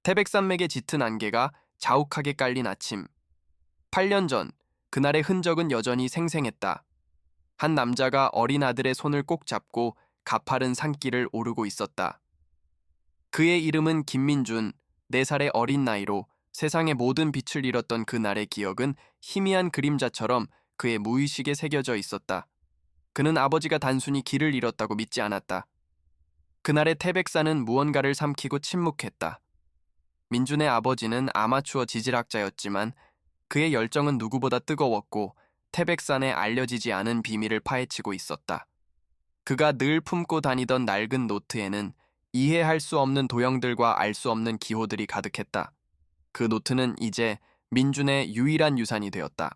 태백산맥의 짙은 안개가 자욱하게 깔린 아침. 8년 전, 그날의 흔적은 여전히 생생했다. 한 남자가 어린 아들의 손을 꼭 잡고 가파른 산길을 오르고 있었다. 그의 이름은 김민준, 4살의 어린 나이로 세상의 모든 빛을 잃었던 그날의 기억은 희미한 그림자처럼 그의 무의식에 새겨져 있었다. 그는 아버지가 단순히 길을 잃었다고 믿지 않았다. 그날의 태백산은 무언가를 삼키고 침묵했다. 민준의 아버지는 아마추어 지질학자였지만 그의 열정은 누구보다 뜨거웠고 태백산에 알려지지 않은 비밀을 파헤치고 있었다. 그가 늘 품고 다니던 낡은 노트에는 이해할 수 없는 도형들과 알 수 없는 기호들이 가득했다. 그 노트는 이제 민준의 유일한 유산이 되었다.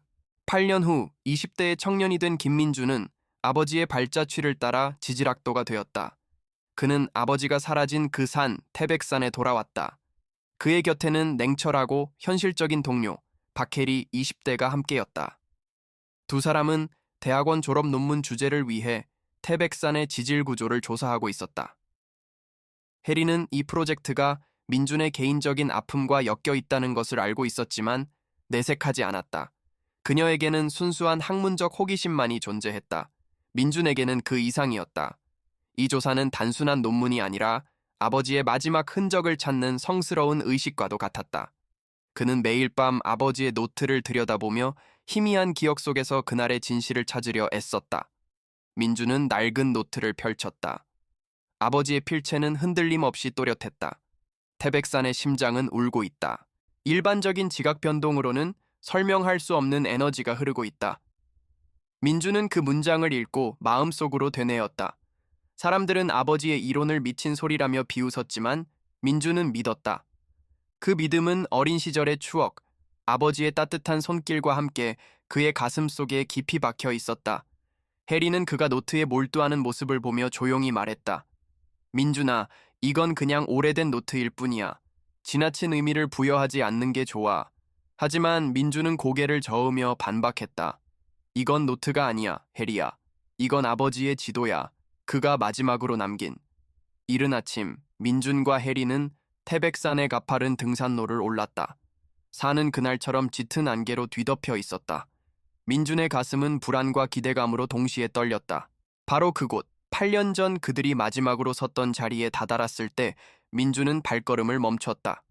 8년 후 20대의 청년이 된 김민준은 아버지의 발자취를 따라 지질학도가 되었다. 그는 아버지가 사라진 그 산, 태백산에 돌아왔다. 그의 곁에는 냉철하고 현실적인 동료, 박혜리 20대가 함께였다. 두 사람은 대학원 졸업 논문 주제를 위해 태백산의 지질 구조를 조사하고 있었다. 혜리는 이 프로젝트가 민준의 개인적인 아픔과 엮여 있다는 것을 알고 있었지만 내색하지 않았다. 그녀에게는 순수한 학문적 호기심만이 존재했다. 민준에게는 그 이상이었다. 이 조사는 단순한 논문이 아니라 아버지의 마지막 흔적을 찾는 성스러운 의식과도 같았다. 그는 매일 밤 아버지의 노트를 들여다보며 희미한 기억 속에서 그날의 진실을 찾으려 애썼다. 민준은 낡은 노트를 펼쳤다. 아버지의 필체는 흔들림 없이 또렷했다. 태백산의 심장은 울고 있다. 일반적인 지각 변동으로는 설명할 수 없는 에너지가 흐르고 있다. 민준은 그 문장을 읽고 마음속으로 되뇌었다. 사람들은 아버지의 이론을 미친 소리라며 비웃었지만 민준은 믿었다. 그 믿음은 어린 시절의 추억, 아버지의 따뜻한 손길과 함께 그의 가슴 속에 깊이 박혀 있었다. 해리는 그가 노트에 몰두하는 모습을 보며 조용히 말했다. 민준아, 이건 그냥 오래된 노트일 뿐이야. 지나친 의미를 부여하지 않는 게 좋아. 하지만 민준은 고개를 저으며 반박했다. 이건 노트가 아니야, 해리야. 이건 아버지의 지도야. 그가 마지막으로 남긴. 이른 아침, 민준과 해리는 태백산의 가파른 등산로를 올랐다. 산은 그날처럼 짙은 안개로 뒤덮여 있었다. 민준의 가슴은 불안과 기대감으로 동시에 떨렸다. 바로 그곳, 8년 전 그들이 마지막으로 섰던 자리에 다다랐을 때 민준은 발걸음을 멈췄다.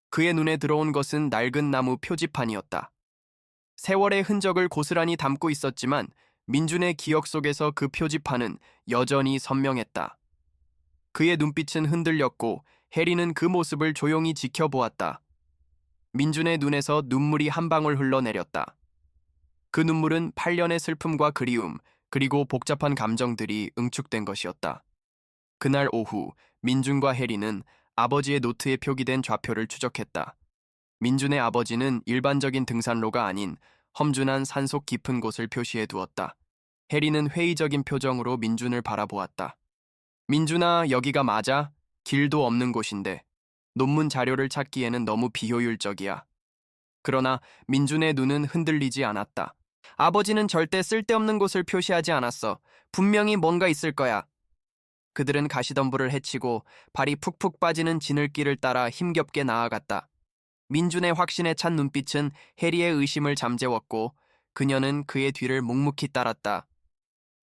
그의 눈에 들어온 것은 낡은 나무 표지판이었다. 세월의 흔적을 고스란히 담고 있었지만 민준의 기억 속에서 그 표지판은 여전히 선명했다. 그의 눈빛은 흔들렸고 해리는 그 모습을 조용히 지켜보았다. 민준의 눈에서 눈물이 한 방울 흘러내렸다. 그 눈물은 8년의 슬픔과 그리움, 그리고 복잡한 감정들이 응축된 것이었다. 그날 오후, 민준과 해리는 아버지의 노트에 표기된 좌표를 추적했다. 민준의 아버지는 일반적인 등산로가 아닌 험준한 산속 깊은 곳을 표시해 두었다. 해리는 회의적인 표정으로 민준을 바라보았다. 민준아, 여기가 맞아? 길도 없는 곳인데. 논문 자료를 찾기에는 너무 비효율적이야. 그러나 민준의 눈은 흔들리지 않았다. 아버지는 절대 쓸데없는 곳을 표시하지 않았어. 분명히 뭔가 있을 거야. 그들은 가시덤불을 헤치고 발이 푹푹 빠지는 지늘길을 따라 힘겹게 나아갔다. 민준의 확신에 찬 눈빛은 해리의 의심을 잠재웠고 그녀는 그의 뒤를 묵묵히 따랐다.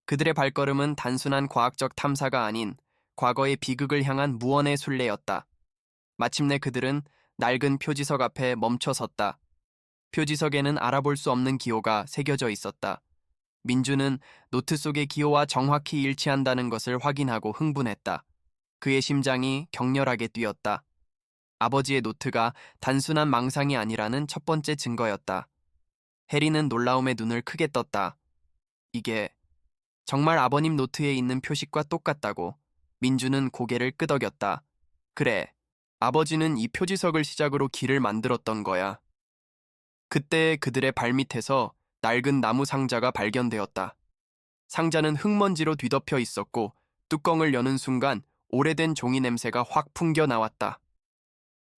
그들의 발걸음은 단순한 과학적 탐사가 아닌 과거의 비극을 향한 무언의 순례였다. 마침내 그들은 낡은 표지석 앞에 멈춰 섰다. 표지석에는 알아볼 수 없는 기호가 새겨져 있었다. 민준은 노트 속의 기호와 정확히 일치한다는 것을 확인하고 흥분했다. 그의 심장이 격렬하게 뛰었다. 아버지의 노트가 단순한 망상이 아니라는 첫 번째 증거였다. 해리는 놀라움에 눈을 크게 떴다. 이게 정말 아버님 노트에 있는 표식과 똑같다고. 민준은 고개를 끄덕였다. 그래, 아버지는 이 표지석을 시작으로 길을 만들었던 거야. 그때 그들의 발밑에서 낡은 나무 상자가 발견되었다. 상자는 흙먼지로 뒤덮여 있었고 뚜껑을 여는 순간 오래된 종이 냄새가 확 풍겨 나왔다.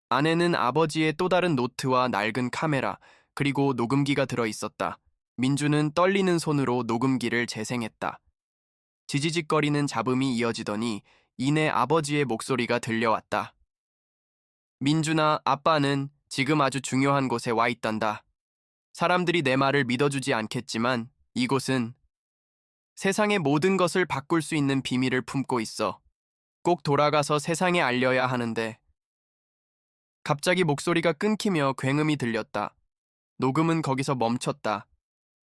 안에는 아버지의 또 다른 노트와 낡은 카메라, 그리고 녹음기가 들어 있었다. 민준은 떨리는 손으로 녹음기를 재생했다. 지지직거리는 잡음이 이어지더니 이내 아버지의 목소리가 들려왔다. 민준아, 아빠는 지금 아주 중요한 곳에 와 있단다. 사람들이 내 말을 믿어주지 않겠지만 이곳은 세상의 모든 것을 바꿀 수 있는 비밀을 품고 있어. 꼭 돌아가서 세상에 알려야 하는데. 갑자기 목소리가 끊기며 굉음이 들렸다. 녹음은 거기서 멈췄다.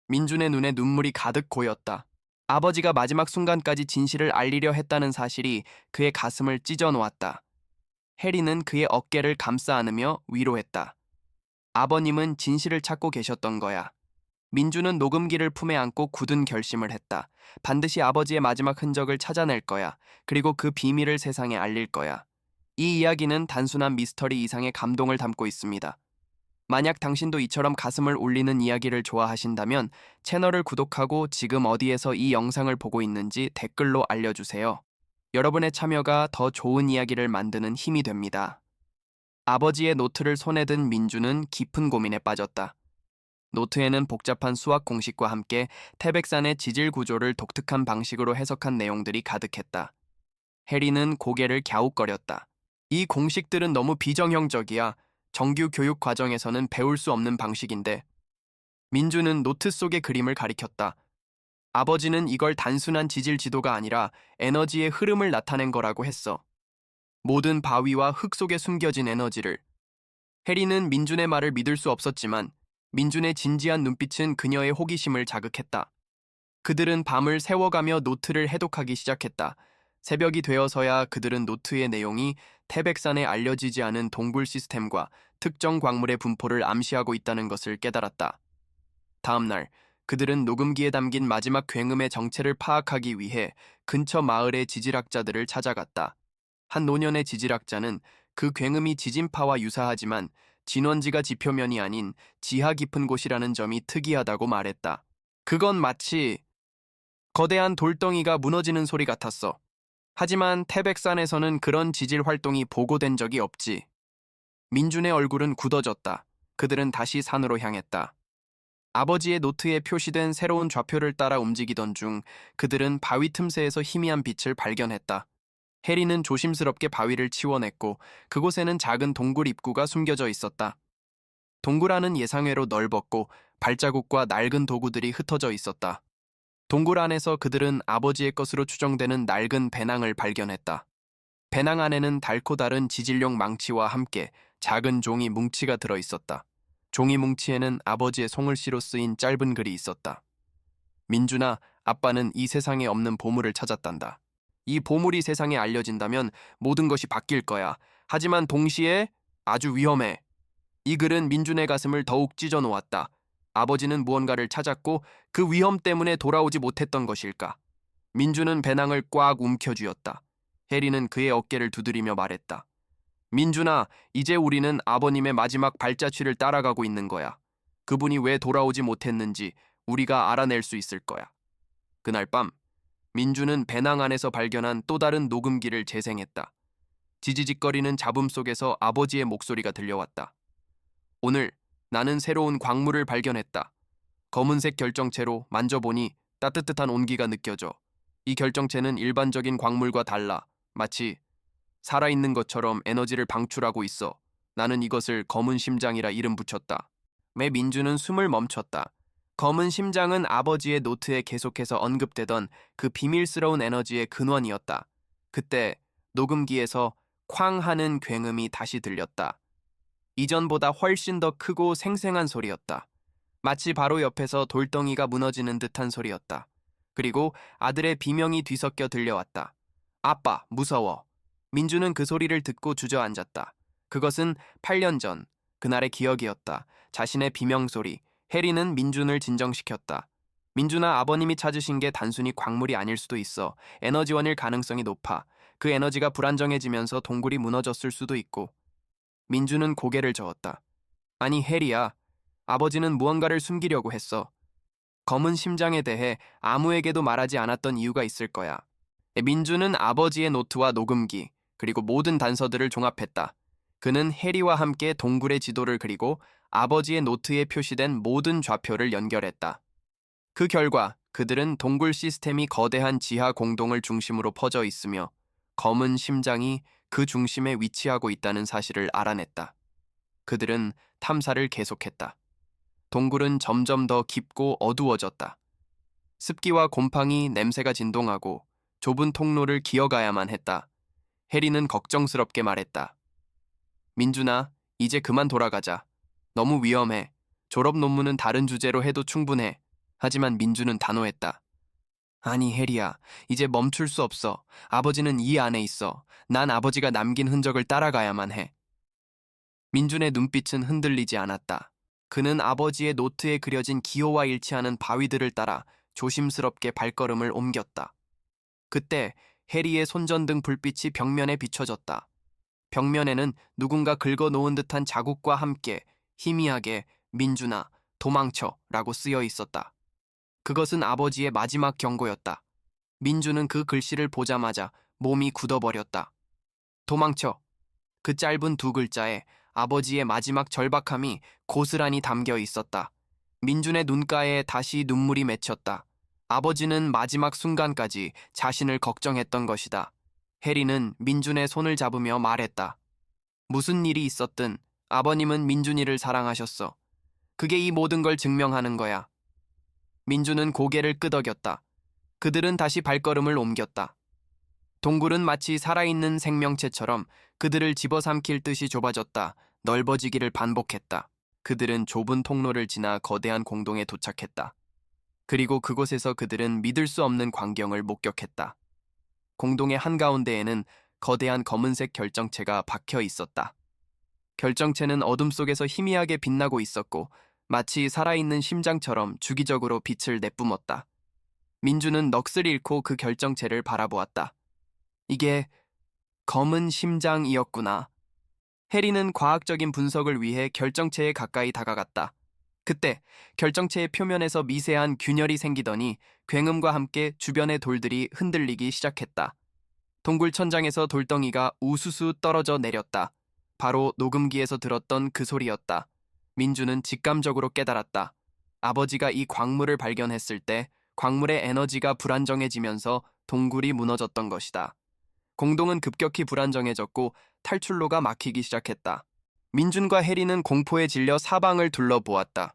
민준의 눈에 눈물이 가득 고였다. 아버지가 마지막 순간까지 진실을 알리려 했다는 사실이 그의 가슴을 찢어 놓았다. 해리는 그의 어깨를 감싸 안으며 위로했다. 아버님은 진실을 찾고 계셨던 거야. 민준은 녹음기를 품에 안고 굳은 결심을 했다. 반드시 아버지의 마지막 흔적을 찾아낼 거야. 그리고 그 비밀을 세상에 알릴 거야. 이 이야기는 단순한 미스터리 이상의 감동을 담고 있습니다. 만약 당신도 이처럼 가슴을 울리는 이야기를 좋아하신다면 채널을 구독하고 지금 어디에서 이 영상을 보고 있는지 댓글로 알려주세요. 여러분의 참여가 더 좋은 이야기를 만드는 힘이 됩니다. 아버지의 노트를 손에 든 민주는 깊은 고민에 빠졌다. 노트에는 복잡한 수학 공식과 함께 태백산의 지질 구조를 독특한 방식으로 해석한 내용들이 가득했다. 해리는 고개를 갸웃거렸다. 이 공식들은 너무 비정형적이야. 정규 교육 과정에서는 배울 수 없는 방식인데. 민주는 노트 속의 그림을 가리켰다. 아버지는 이걸 단순한 지질 지도가 아니라 에너지의 흐름을 나타낸 거라고 했어. 모든 바위와 흙 속에 숨겨진 에너지를. 해리는 민준의 말을 믿을 수 없었지만 민준의 진지한 눈빛은 그녀의 호기심을 자극했다. 그들은 밤을 새워가며 노트를 해독하기 시작했다. 새벽이 되어서야 그들은 노트의 내용이 태백산에 알려지지 않은 동굴 시스템과 특정 광물의 분포를 암시하고 있다는 것을 깨달았다. 다음 날, 그들은 녹음기에 담긴 마지막 굉음의 정체를 파악하기 위해 근처 마을의 지질학자들을 찾아갔다. 한 노년의 지질학자는 그 굉음이 지진파와 유사하지만 진원지가 지표면이 아닌 지하 깊은 곳이라는 점이 특이하다고 말했다. 그건 마치 거대한 돌덩이가 무너지는 소리 같았어. 하지만 태백산에서는 그런 지질 활동이 보고된 적이 없지. 민준의 얼굴은 굳어졌다. 그들은 다시 산으로 향했다. 아버지의 노트에 표시된 새로운 좌표를 따라 움직이던 중 그들은 바위 틈새에서 희미한 빛을 발견했다. 해리는 조심스럽게 바위를 치워냈고 그곳에는 작은 동굴 입구가 숨겨져 있었다. 동굴 안은 예상외로 넓었고 발자국과 낡은 도구들이 흩어져 있었다. 동굴 안에서 그들은 아버지의 것으로 추정되는 낡은 배낭을 발견했다. 배낭 안에는 닳고 다른 지질용 망치와 함께 작은 종이 뭉치가 들어 있었다. 종이 뭉치에는 아버지의 송글씨로 쓰인 짧은 글이 있었다. 민준아, 아빠는 이 세상에 없는 보물을 찾았단다. 이 보물이 세상에 알려진다면 모든 것이 바뀔 거야. 하지만 동시에 아주 위험해. 이 글은 민준의 가슴을 더욱 찢어 놓았다. 아버지는 무언가를 찾았고 그 위험 때문에 돌아오지 못했던 것일까? 민준은 배낭을 꽉 움켜쥐었다. 해리는 그의 어깨를 두드리며 말했다. 민준아, 이제 우리는 아버님의 마지막 발자취를 따라가고 있는 거야. 그분이 왜 돌아오지 못했는지 우리가 알아낼 수 있을 거야. 그날 밤, 민준은 배낭 안에서 발견한 또 다른 녹음기를 재생했다. 지지직거리는 잡음 속에서 아버지의 목소리가 들려왔다. 오늘 나는 새로운 광물을 발견했다. 검은색 결정체로 만져보니 따뜻한 온기가 느껴져. 이 결정체는 일반적인 광물과 달라. 마치 살아있는 것처럼 에너지를 방출하고 있어. 나는 이것을 검은 심장이라 이름 붙였다. 매 민주는 숨을 멈췄다. 검은 심장은 아버지의 노트에 계속해서 언급되던 그 비밀스러운 에너지의 근원이었다. 그때 녹음기에서 쾅 하는 굉음이 다시 들렸다. 이전보다 훨씬 더 크고 생생한 소리였다. 마치 바로 옆에서 돌덩이가 무너지는 듯한 소리였다. 그리고 아들의 비명이 뒤섞여 들려왔다. 아빠, 무서워. 민주는 그 소리를 듣고 주저앉았다. 그것은 8년 전, 그날의 기억이었다. 자신의 비명소리. 해리는 민준을 진정시켰다. 민준아, 아버님이 찾으신 게 단순히 광물이 아닐 수도 있어. 에너지원일 가능성이 높아. 그 에너지가 불안정해지면서 동굴이 무너졌을 수도 있고. 민준은 고개를 저었다. 아니, 해리야. 아버지는 무언가를 숨기려고 했어. 검은 심장에 대해 아무에게도 말하지 않았던 이유가 있을 거야. 민준은 아버지의 노트와 녹음기, 그리고 모든 단서들을 종합했다. 그는 해리와 함께 동굴의 지도를 그리고 아버지의 노트에 표시된 모든 좌표를 연결했다. 그 결과 그들은 동굴 시스템이 거대한 지하 공동을 중심으로 퍼져 있으며 검은 심장이 그 중심에 위치하고 있다는 사실을 알아냈다. 그들은 탐사를 계속했다. 동굴은 점점 더 깊고 어두워졌다. 습기와 곰팡이, 냄새가 진동하고 좁은 통로를 기어가야만 했다. 해리는 걱정스럽게 말했다. 민준아, 이제 그만 돌아가자. 너무 위험해. 졸업 논문은 다른 주제로 해도 충분해. 하지만 민준은 단호했다. 아니, 해리야. 이제 멈출 수 없어. 아버지는 이 안에 있어. 난 아버지가 남긴 흔적을 따라가야만 해. 민준의 눈빛은 흔들리지 않았다. 그는 아버지의 노트에 그려진 기호와 일치하는 바위들을 따라 조심스럽게 발걸음을 옮겼다. 그때 해리의 손전등 불빛이 벽면에 비춰졌다. 벽면에는 누군가 긁어놓은 듯한 자국과 함께 희미하게 민준아, 도망쳐 라고 쓰여 있었다. 그것은 아버지의 마지막 경고였다. 민준은 그 글씨를 보자마자 몸이 굳어버렸다. 도망쳐. 그 짧은 두 글자에 아버지의 마지막 절박함이 고스란히 담겨 있었다. 민준의 눈가에 다시 눈물이 맺혔다. 아버지는 마지막 순간까지 자신을 걱정했던 것이다. 해리는 민준의 손을 잡으며 말했다. 무슨 일이 있었든 아버님은 민준이를 사랑하셨어. 그게 이 모든 걸 증명하는 거야. 민준은 고개를 끄덕였다. 그들은 다시 발걸음을 옮겼다. 동굴은 마치 살아있는 생명체처럼 그들을 집어삼킬 듯이 좁아졌다. 넓어지기를 반복했다. 그들은 좁은 통로를 지나 거대한 공동에 도착했다. 그리고 그곳에서 그들은 믿을 수 없는 광경을 목격했다. 공동의 한가운데에는 거대한 검은색 결정체가 박혀 있었다. 결정체는 어둠 속에서 희미하게 빛나고 있었고 마치 살아있는 심장처럼 주기적으로 빛을 내뿜었다. 민주는 넋을 잃고 그 결정체를 바라보았다. 이게 검은 심장이었구나. 해리는 과학적인 분석을 위해 결정체에 가까이 다가갔다. 그때 결정체의 표면에서 미세한 균열이 생기더니 굉음과 함께 주변의 돌들이 흔들리기 시작했다. 동굴 천장에서 돌덩이가 우수수 떨어져 내렸다. 바로 녹음기에서 들었던 그 소리였다. 민주는 직감적으로 깨달았다. 아버지가 이 광물을 발견했을 때 광물의 에너지가 불안정해지면서 동굴이 무너졌던 것이다. 공동은 급격히 불안정해졌고 탈출로가 막히기 시작했다. 민준과 해리는 공포에 질려 사방을 둘러보았다.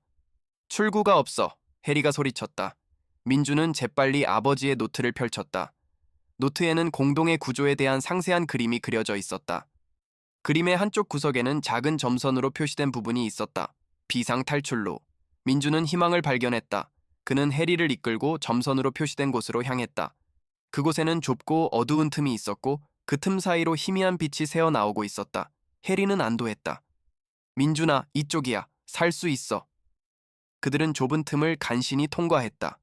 출구가 없어. 해리가 소리쳤다. 민준은 재빨리 아버지의 노트를 펼쳤다. 노트에는 공동의 구조에 대한 상세한 그림이 그려져 있었다. 그림의 한쪽 구석에는 작은 점선으로 표시된 부분이 있었다. 비상 탈출로. 민준은 희망을 발견했다. 그는 해리를 이끌고 점선으로 표시된 곳으로 향했다. 그곳에는 좁고 어두운 틈이 있었고 그 틈 사이로 희미한 빛이 새어나오고 있었다. 해리는 안도했다. 민준아, 이쪽이야. 살 수 있어. 그들은 좁은 틈을 간신히 통과했다.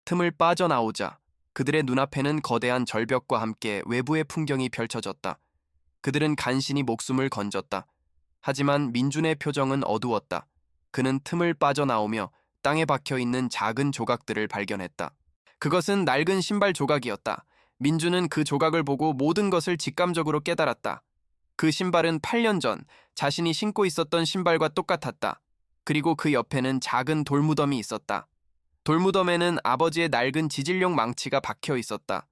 틈을 빠져나오자 그들의 눈앞에는 거대한 절벽과 함께 외부의 풍경이 펼쳐졌다. 그들은 간신히 목숨을 건졌다. 하지만 민준의 표정은 어두웠다. 그는 틈을 빠져나오며 땅에 박혀있는 작은 조각들을 발견했다. 그것은 낡은 신발 조각이었다. 민준은 그 조각을 보고 모든 것을 직감적으로 깨달았다. 그 신발은 8년 전 자신이 신고 있었던 신발과 똑같았다. 그리고 그 옆에는 작은 돌무덤이 있었다. 돌무덤에는 아버지의 낡은 지질용 망치가 박혀 있었다.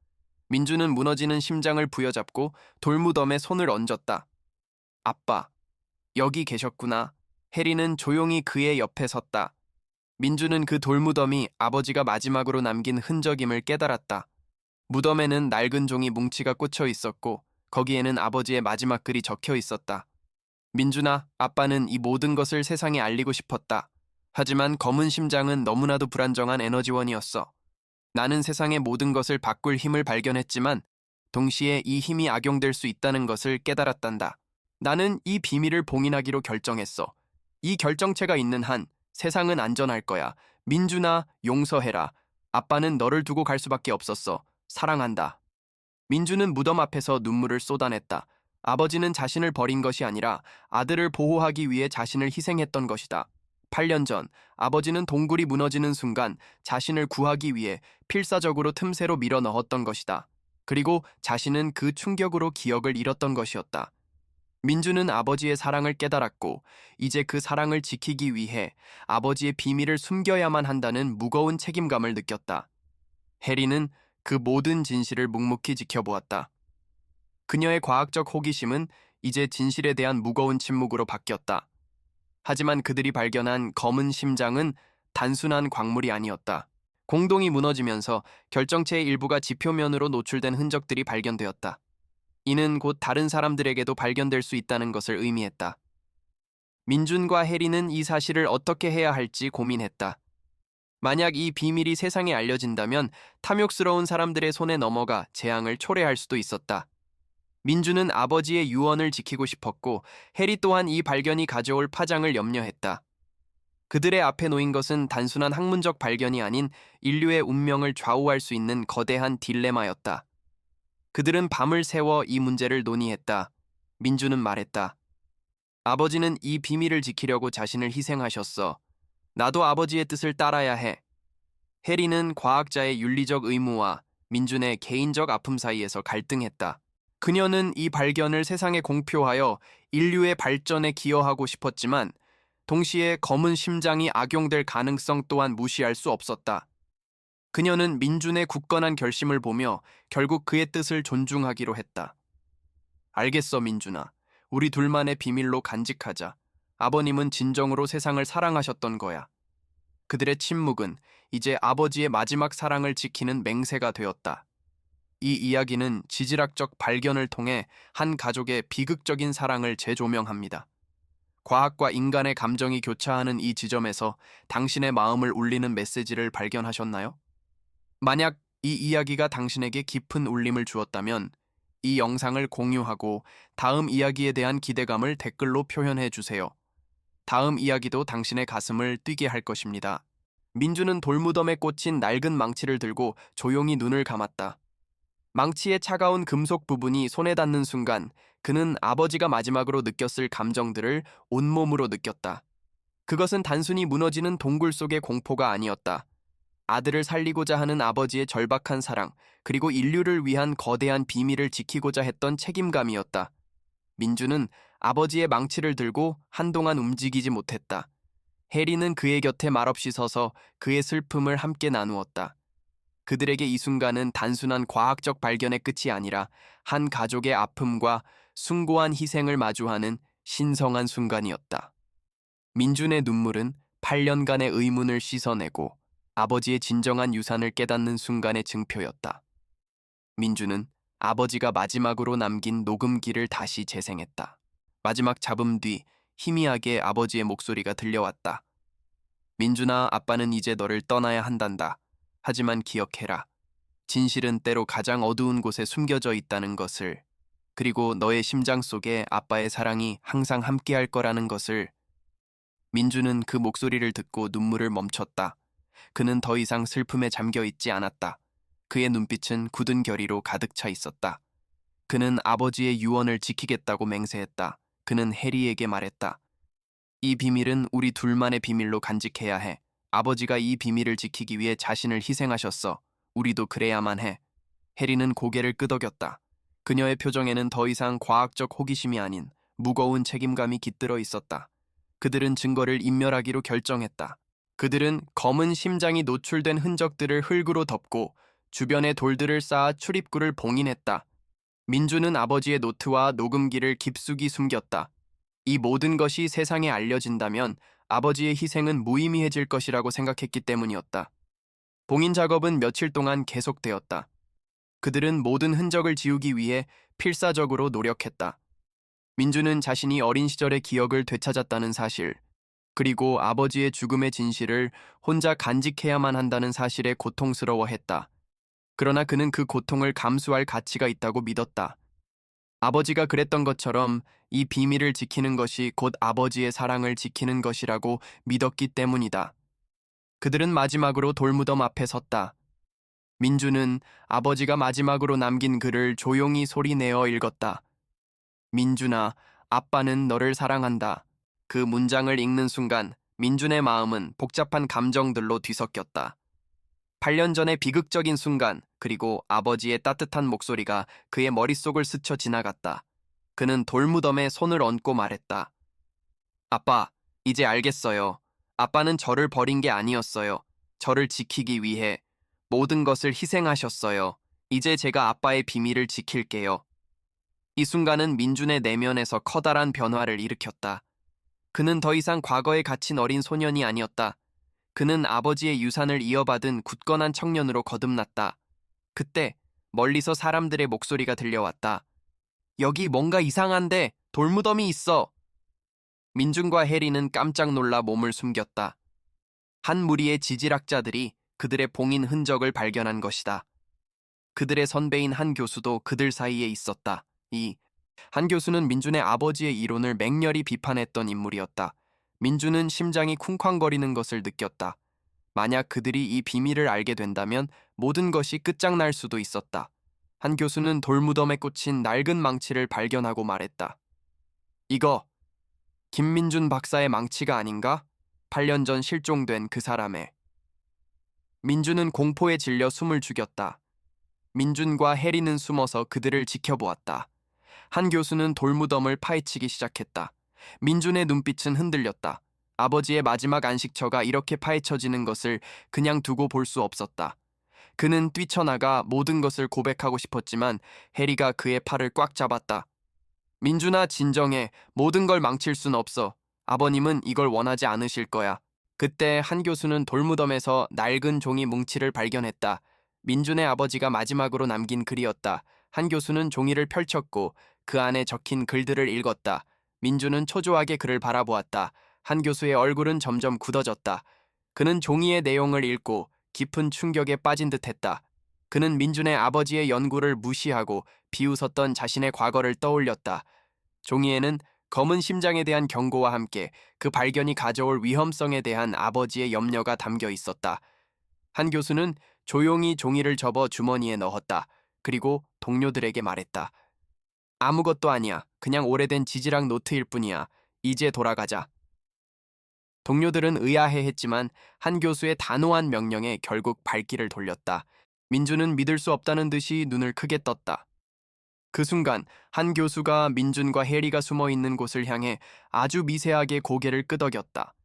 민준은 무너지는 심장을 부여잡고 돌무덤에 손을 얹었다. 아빠, 여기 계셨구나. 해리는 조용히 그의 옆에 섰다. 민준은 그 돌무덤이 아버지가 마지막으로 남긴 흔적임을 깨달았다. 무덤에는 낡은 종이 뭉치가 꽂혀 있었고 거기에는 아버지의 마지막 글이 적혀 있었다. 민준아, 아빠는 이 모든 것을 세상에 알리고 싶었다. 하지만 검은 심장은 너무나도 불안정한 에너지원이었어. 나는 세상의 모든 것을 바꿀 힘을 발견했지만 동시에 이 힘이 악용될 수 있다는 것을 깨달았단다. 나는 이 비밀을 봉인하기로 결정했어. 이 결정체가 있는 한 세상은 안전할 거야. 민준아, 용서해라. 아빠는 너를 두고 갈 수밖에 없었어. 사랑한다. 민준은 무덤 앞에서 눈물을 쏟아냈다. 아버지는 자신을 버린 것이 아니라 아들을 보호하기 위해 자신을 희생했던 것이다. 8년 전 아버지는 동굴이 무너지는 순간 자신을 구하기 위해 필사적으로 틈새로 밀어 넣었던 것이다. 그리고 자신은 그 충격으로 기억을 잃었던 것이었다. 민주는 아버지의 사랑을 깨달았고 이제 그 사랑을 지키기 위해 아버지의 비밀을 숨겨야만 한다는 무거운 책임감을 느꼈다. 해리는 그 모든 진실을 묵묵히 지켜보았다. 그녀의 과학적 호기심은 이제 진실에 대한 무거운 침묵으로 바뀌었다. 하지만 그들이 발견한 검은 심장은 단순한 광물이 아니었다. 공동이 무너지면서 결정체의 일부가 지표면으로 노출된 흔적들이 발견되었다. 이는 곧 다른 사람들에게도 발견될 수 있다는 것을 의미했다. 민준과 해리는 이 사실을 어떻게 해야 할지 고민했다. 만약 이 비밀이 세상에 알려진다면 탐욕스러운 사람들의 손에 넘어가 재앙을 초래할 수도 있었다. 민준은 아버지의 유언을 지키고 싶었고 해리 또한 이 발견이 가져올 파장을 염려했다. 그들의 앞에 놓인 것은 단순한 학문적 발견이 아닌 인류의 운명을 좌우할 수 있는 거대한 딜레마였다. 그들은 밤을 새워 이 문제를 논의했다. 민준은 말했다. 아버지는 이 비밀을 지키려고 자신을 희생하셨어. 나도 아버지의 뜻을 따라야 해. 해리는 과학자의 윤리적 의무와 민준의 개인적 아픔 사이에서 갈등했다. 그녀는 이 발견을 세상에 공표하여 인류의 발전에 기여하고 싶었지만 동시에 검은 심장이 악용될 가능성 또한 무시할 수 없었다. 그녀는 민준의 굳건한 결심을 보며 결국 그의 뜻을 존중하기로 했다. 알겠어, 민준아. 우리 둘만의 비밀로 간직하자. 아버님은 진정으로 세상을 사랑하셨던 거야. 그들의 침묵은 이제 아버지의 마지막 사랑을 지키는 맹세가 되었다. 이 이야기는 지질학적 발견을 통해 한 가족의 비극적인 사랑을 재조명합니다. 과학과 인간의 감정이 교차하는 이 지점에서 당신의 마음을 울리는 메시지를 발견하셨나요? 만약 이 이야기가 당신에게 깊은 울림을 주었다면 이 영상을 공유하고 다음 이야기에 대한 기대감을 댓글로 표현해 주세요. 다음 이야기도 당신의 가슴을 뛰게 할 것입니다. 민주는 돌무덤에 꽂힌 낡은 망치를 들고 조용히 눈을 감았다. 망치의 차가운 금속 부분이 손에 닿는 순간 그는 아버지가 마지막으로 느꼈을 감정들을 온몸으로 느꼈다. 그것은 단순히 무너지는 동굴 속의 공포가 아니었다. 아들을 살리고자 하는 아버지의 절박한 사랑, 그리고 인류를 위한 거대한 비밀을 지키고자 했던 책임감이었다. 민주는 아버지의 망치를 들고 한동안 움직이지 못했다. 해리는 그의 곁에 말없이 서서 그의 슬픔을 함께 나누었다. 그들에게 이 순간은 단순한 과학적 발견의 끝이 아니라 한 가족의 아픔과 숭고한 희생을 마주하는 신성한 순간이었다. 민준의 눈물은 8년간의 의문을 씻어내고 아버지의 진정한 유산을 깨닫는 순간의 증표였다. 민준은 아버지가 마지막으로 남긴 녹음기를 다시 재생했다. 마지막 잡음 뒤 희미하게 아버지의 목소리가 들려왔다. 민준아, 아빠는 이제 너를 떠나야 한단다. 하지만 기억해라. 진실은 때로 가장 어두운 곳에 숨겨져 있다는 것을, 그리고 너의 심장 속에 아빠의 사랑이 항상 함께할 거라는 것을. 민준은 그 목소리를 듣고 눈물을 멈췄다. 그는 더 이상 슬픔에 잠겨 있지 않았다. 그의 눈빛은 굳은 결의로 가득 차 있었다. 그는 아버지의 유언을 지키겠다고 맹세했다. 그는 해리에게 말했다. 이 비밀은 우리 둘만의 비밀로 간직해야 해. 아버지가 이 비밀을 지키기 위해 자신을 희생하셨어. 우리도 그래야만 해. 해리는 고개를 끄덕였다. 그녀의 표정에는 더 이상 과학적 호기심이 아닌 무거운 책임감이 깃들어 있었다. 그들은 증거를 인멸하기로 결정했다. 그들은 검은 심장이 노출된 흔적들을 흙으로 덮고 주변에 돌들을 쌓아 출입구를 봉인했다. 민주는 아버지의 노트와 녹음기를 깊숙이 숨겼다. 이 모든 것이 세상에 알려진다면 아버지의 희생은 무의미해질 것이라고 생각했기 때문이었다. 봉인 작업은 며칠 동안 계속되었다. 그들은 모든 흔적을 지우기 위해 필사적으로 노력했다. 민주는 자신이 어린 시절의 기억을 되찾았다는 사실, 그리고 아버지의 죽음의 진실을 혼자 간직해야만 한다는 사실에 고통스러워했다. 그러나 그는 그 고통을 감수할 가치가 있다고 믿었다. 아버지가 그랬던 것처럼 이 비밀을 지키는 것이 곧 아버지의 사랑을 지키는 것이라고 믿었기 때문이다. 그들은 마지막으로 돌무덤 앞에 섰다. 민주는 아버지가 마지막으로 남긴 글을 조용히 소리내어 읽었다. 민준아, 아빠는 너를 사랑한다. 그 문장을 읽는 순간 민준의 마음은 복잡한 감정들로 뒤섞였다. 8년 전의 비극적인 순간, 그리고 아버지의 따뜻한 목소리가 그의 머릿속을 스쳐 지나갔다. 그는 돌무덤에 손을 얹고 말했다. 아빠, 이제 알겠어요. 아빠는 저를 버린 게 아니었어요. 저를 지키기 위해 모든 것을 희생하셨어요. 이제 제가 아빠의 비밀을 지킬게요. 이 순간은 민준의 내면에서 커다란 변화를 일으켰다. 그는 더 이상 과거에 갇힌 어린 소년이 아니었다. 그는 아버지의 유산을 이어받은 굳건한 청년으로 거듭났다. 그때 멀리서 사람들의 목소리가 들려왔다. 여기 뭔가 이상한데 돌무덤이 있어. 민준과 해리는 깜짝 놀라 몸을 숨겼다. 한 무리의 지질학자들이 그들의 봉인 흔적을 발견한 것이다. 그들의 선배인 한 교수도 그들 사이에 있었다. 이 한 교수는 민준의 아버지의 이론을 맹렬히 비판했던 인물이었다. 민준은 심장이 쿵쾅거리는 것을 느꼈다. 만약 그들이 이 비밀을 알게 된다면 모든 것이 끝장날 수도 있었다. 한 교수는 돌무덤에 꽂힌 낡은 망치를 발견하고 말했다. 이거 김민준 박사의 망치가 아닌가? 8년 전 실종된 그 사람의. 민준은 공포에 질려 숨을 죽였다. 민준과 해리는 숨어서 그들을 지켜보았다. 한 교수는 돌무덤을 파헤치기 시작했다. 민준의 눈빛은 흔들렸다. 아버지의 마지막 안식처가 이렇게 파헤쳐지는 것을 그냥 두고 볼 수 없었다. 그는 뛰쳐나가 모든 것을 고백하고 싶었지만 해리가 그의 팔을 꽉 잡았다. 민준아, 진정해. 모든 걸 망칠 순 없어. 아버님은 이걸 원하지 않으실 거야. 그때 한 교수는 돌무덤에서 낡은 종이 뭉치를 발견했다. 민준의 아버지가 마지막으로 남긴 글이었다. 한 교수는 종이를 펼쳤고 그 안에 적힌 글들을 읽었다. 민준은 초조하게 그를 바라보았다. 한 교수의 얼굴은 점점 굳어졌다. 그는 종이의 내용을 읽고 깊은 충격에 빠진 듯했다. 그는 민준의 아버지의 연구를 무시하고 비웃었던 자신의 과거를 떠올렸다. 종이에는 검은 심장에 대한 경고와 함께 그 발견이 가져올 위험성에 대한 아버지의 염려가 담겨 있었다. 한 교수는 조용히 종이를 접어 주머니에 넣었다. 그리고 동료들에게 말했다. 아무것도 아니야. 그냥 오래된 지지락 노트일 뿐이야. 이제 돌아가자. 동료들은 의아해했지만 한 교수의 단호한 명령에 결국 발길을 돌렸다. 민준은 믿을 수 없다는 듯이 눈을 크게 떴다. 그 순간 한 교수가 민준과 해리가 숨어 있는 곳을 향해 아주 미세하게 고개를 끄덕였다.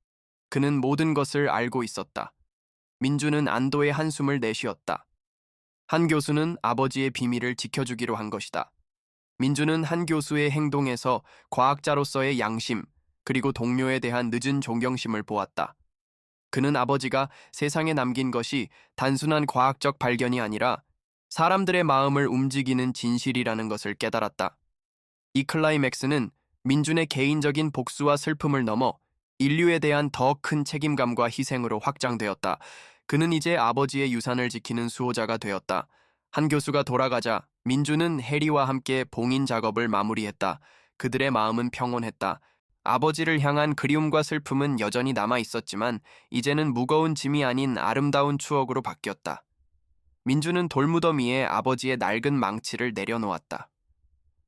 그는 모든 것을 알고 있었다. 민준은 안도의 한숨을 내쉬었다. 한 교수는 아버지의 비밀을 지켜주기로 한 것이다. 민준은 한 교수의 행동에서 과학자로서의 양심, 그리고 동료에 대한 늦은 존경심을 보았다. 그는 아버지가 세상에 남긴 것이 단순한 과학적 발견이 아니라 사람들의 마음을 움직이는 진실이라는 것을 깨달았다. 이 클라이맥스는 민준의 개인적인 복수와 슬픔을 넘어 인류에 대한 더 큰 책임감과 희생으로 확장되었다. 그는 이제 아버지의 유산을 지키는 수호자가 되었다. 한 교수가 돌아가자 민준은 해리와 함께 봉인 작업을 마무리했다. 그들의 마음은 평온했다. 아버지를 향한 그리움과 슬픔은 여전히 남아 있었지만 이제는 무거운 짐이 아닌 아름다운 추억으로 바뀌었다. 민준은 돌무덤 위에 아버지의 낡은 망치를 내려놓았다.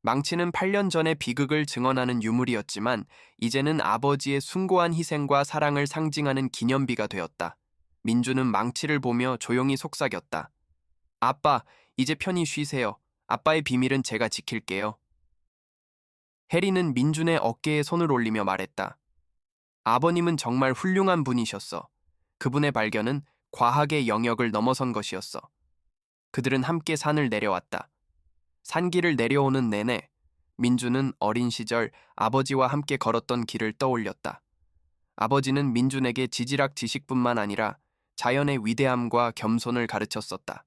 망치는 8년 전의 비극을 증언하는 유물이었지만 이제는 아버지의 숭고한 희생과 사랑을 상징하는 기념비가 되었다. 민준은 망치를 보며 조용히 속삭였다. 아빠, 이제 편히 쉬세요. 아빠의 비밀은 제가 지킬게요. 해리는 민준의 어깨에 손을 올리며 말했다. 아버님은 정말 훌륭한 분이셨어. 그분의 발견은 과학의 영역을 넘어선 것이었어. 그들은 함께 산을 내려왔다. 산길을 내려오는 내내 민준은 어린 시절 아버지와 함께 걸었던 길을 떠올렸다. 아버지는 민준에게 지질학 지식뿐만 아니라 자연의 위대함과 겸손을 가르쳤었다.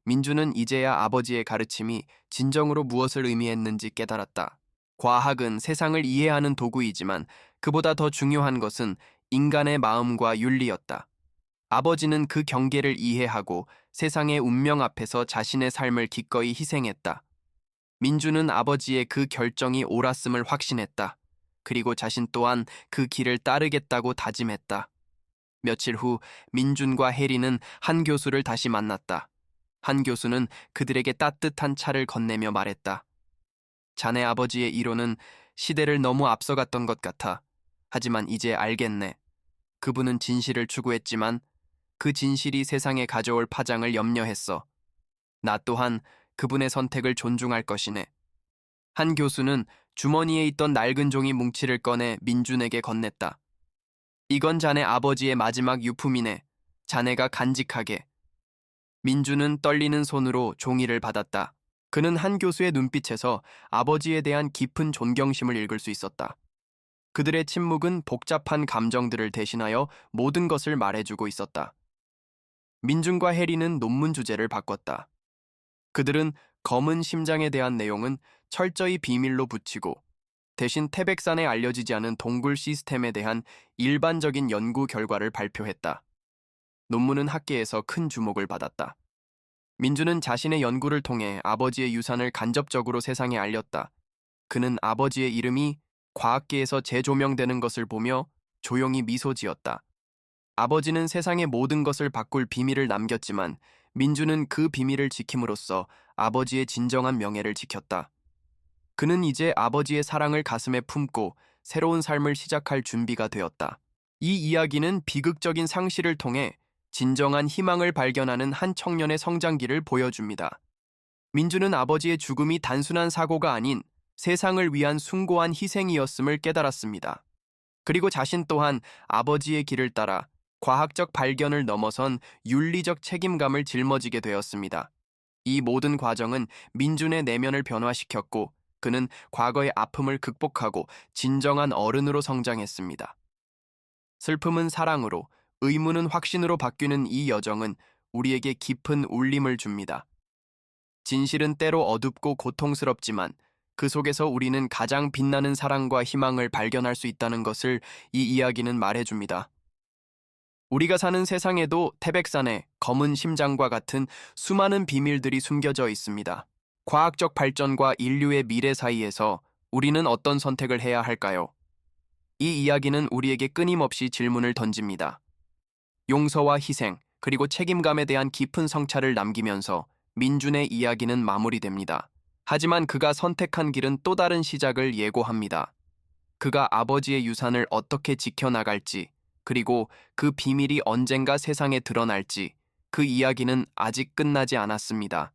민준은 이제야 아버지의 가르침이 진정으로 무엇을 의미했는지 깨달았다. 과학은 세상을 이해하는 도구이지만 그보다 더 중요한 것은 인간의 마음과 윤리였다. 아버지는 그 경계를 이해하고 세상의 운명 앞에서 자신의 삶을 기꺼이 희생했다. 민준은 아버지의 그 결정이 옳았음을 확신했다. 그리고 자신 또한 그 길을 따르겠다고 다짐했다. 며칠 후 민준과 해리는 한 교수를 다시 만났다. 한 교수는 그들에게 따뜻한 차를 건네며 말했다. 자네 아버지의 이론은 시대를 너무 앞서갔던 것 같아. 하지만 이제 알겠네. 그분은 진실을 추구했지만 그 진실이 세상에 가져올 파장을 염려했어. 나 또한 그분의 선택을 존중할 것이네. 한 교수는 주머니에 있던 낡은 종이 뭉치를 꺼내 민준에게 건넸다. 이건 자네 아버지의 마지막 유품이네. 자네가 간직하게. 민준은 떨리는 손으로 종이를 받았다. 그는 한 교수의 눈빛에서 아버지에 대한 깊은 존경심을 읽을 수 있었다. 그들의 침묵은 복잡한 감정들을 대신하여 모든 것을 말해주고 있었다. 민준과 해리는 논문 주제를 바꿨다. 그들은 검은 심장에 대한 내용은 철저히 비밀로 붙이고 대신 태백산에 알려지지 않은 동굴 시스템에 대한 일반적인 연구 결과를 발표했다. 논문은 학계에서 큰 주목을 받았다. 민주는 자신의 연구를 통해 아버지의 유산을 간접적으로 세상에 알렸다. 그는 아버지의 이름이 과학계에서 재조명되는 것을 보며 조용히 미소 지었다. 아버지는 세상의 모든 것을 바꿀 비밀을 남겼지만 민주는 그 비밀을 지킴으로써 아버지의 진정한 명예를 지켰다. 그는 이제 아버지의 사랑을 가슴에 품고 새로운 삶을 시작할 준비가 되었다. 이 이야기는 비극적인 상실을 통해 진정한 희망을 발견하는 한 청년의 성장기를 보여줍니다. 민주는 아버지의 죽음이 단순한 사고가 아닌 세상을 위한 숭고한 희생이었음을 깨달았습니다. 그리고 자신 또한 아버지의 길을 따라 과학적 발견을 넘어선 윤리적 책임감을 짊어지게 되었습니다. 이 모든 과정은 민준의 내면을 변화시켰고 그는 과거의 아픔을 극복하고 진정한 어른으로 성장했습니다. 슬픔은 사랑으로, 의문은 확신으로 바뀌는 이 여정은 우리에게 깊은 울림을 줍니다. 진실은 때로 어둡고 고통스럽지만 그 속에서 우리는 가장 빛나는 사랑과 희망을 발견할 수 있다는 것을 이 이야기는 말해줍니다. 우리가 사는 세상에도 태백산의 검은 심장과 같은 수많은 비밀들이 숨겨져 있습니다. 과학적 발전과 인류의 미래 사이에서 우리는 어떤 선택을 해야 할까요? 이 이야기는 우리에게 끊임없이 질문을 던집니다. 용서와 희생, 그리고 책임감에 대한 깊은 성찰을 남기면서 민준의 이야기는 마무리됩니다. 하지만 그가 선택한 길은 또 다른 시작을 예고합니다. 그가 아버지의 유산을 어떻게 지켜나갈지, 그리고 그 비밀이 언젠가 세상에 드러날지, 그 이야기는 아직 끝나지 않았습니다.